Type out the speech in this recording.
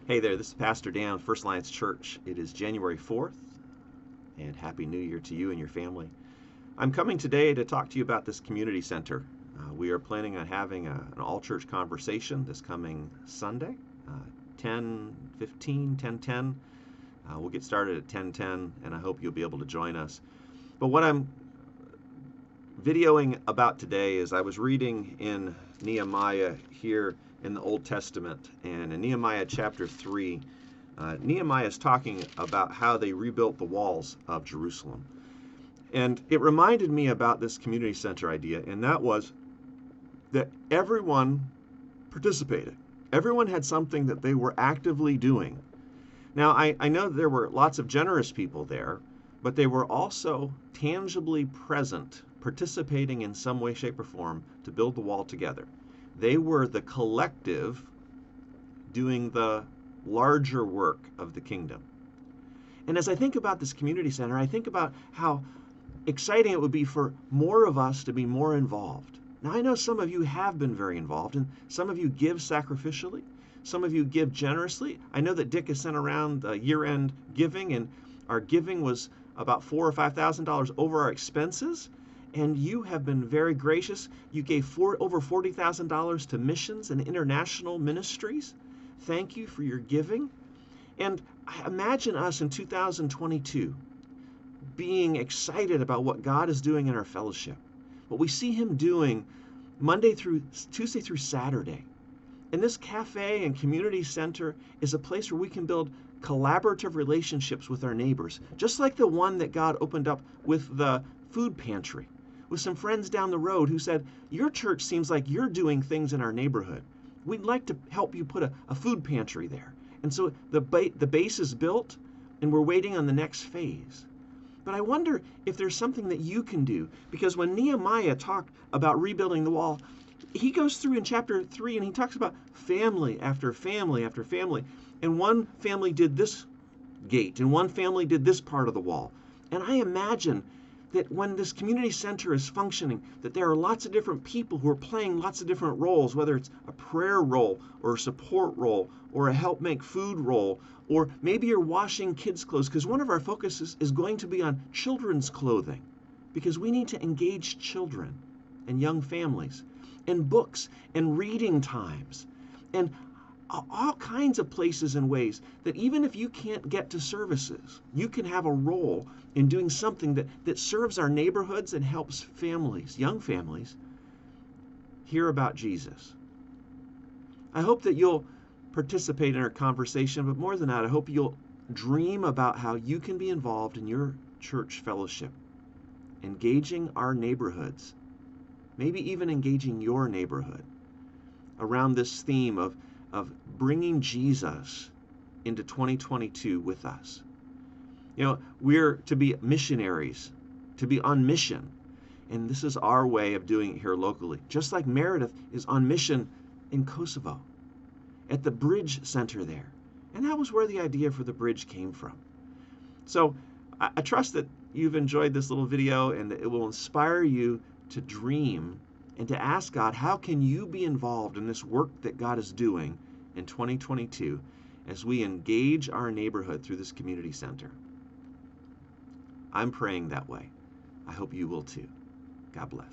Hey there, this is Pastor Dan, First Alliance Church. It is January 4th, and Happy New Year to you and your family. I'm coming today to talk to you about this community center. We are planning on having an all-church conversation this coming Sunday, 10:10. We'll get started at 10:10, and I hope you'll be able to join us. But what I'm videoing about today is I was reading in Nehemiah here in the Old Testament, and in Nehemiah chapter 3, Nehemiah is talking about how they rebuilt the walls of Jerusalem. And it reminded me about this community center idea, and that was that everyone participated. Everyone had something that they were actively doing. Now, I know there were lots of generous people there, but they were also tangibly present, participating in some way, shape, or form to build the wall together. They were the collective doing the larger work of the kingdom. And as I think about this community center, I think about how exciting it would be for more of us to be more involved. Now, I know some of you have been very involved, and some of you give sacrificially. Some of you give generously. I know that Dick has sent around year-end giving, and our giving was about $4,000 or $5,000 over our expenses. And you have been very gracious. You gave over $40,000 to missions and international ministries. Thank you for your giving. And I imagine us in 2022 being excited about what God is doing in our fellowship. What we see Him doing Tuesday through Saturday. And this cafe and community center is a place where we can build collaborative relationships with our neighbors, just like the one that God opened up with the food pantry, with some friends down the road who said, your church seems like you're doing things in our neighborhood. We'd like to help you put a food pantry there. And so the base is built, and we're waiting on the next phase. But I wonder if there's something that you can do, because when Nehemiah talked about rebuilding the wall, he goes through in chapter 3 and he talks about family after family after family. And one family did this gate, and one family did this part of the wall. And I imagine that when this community center is functioning, that there are lots of different people who are playing lots of different roles, whether it's a prayer role or a support role or a help make food role, or maybe you're washing kids' clothes, because one of our focuses is going to be on children's clothing, because we need to engage children and young families, and books and reading times, and all kinds of places and ways that even if you can't get to services, you can have a role in doing something that serves our neighborhoods and helps families, young families, hear about Jesus. I hope that you'll participate in our conversation, but more than that, I hope you'll dream about how you can be involved in your church fellowship, engaging our neighborhoods, maybe even engaging your neighborhood around this theme of bringing Jesus into 2022 with us. You know, we're to be missionaries, to be on mission. And this is our way of doing it here locally. Just like Meredith is on mission in Kosovo, at the Bridge Center there. And that was where the idea for the bridge came from. So I trust that you've enjoyed this little video and it will inspire you to dream and to ask God, how can you be involved in this work that God is doing in 2022 as we engage our neighborhood through this community center? I'm praying that way. I hope you will too. God bless.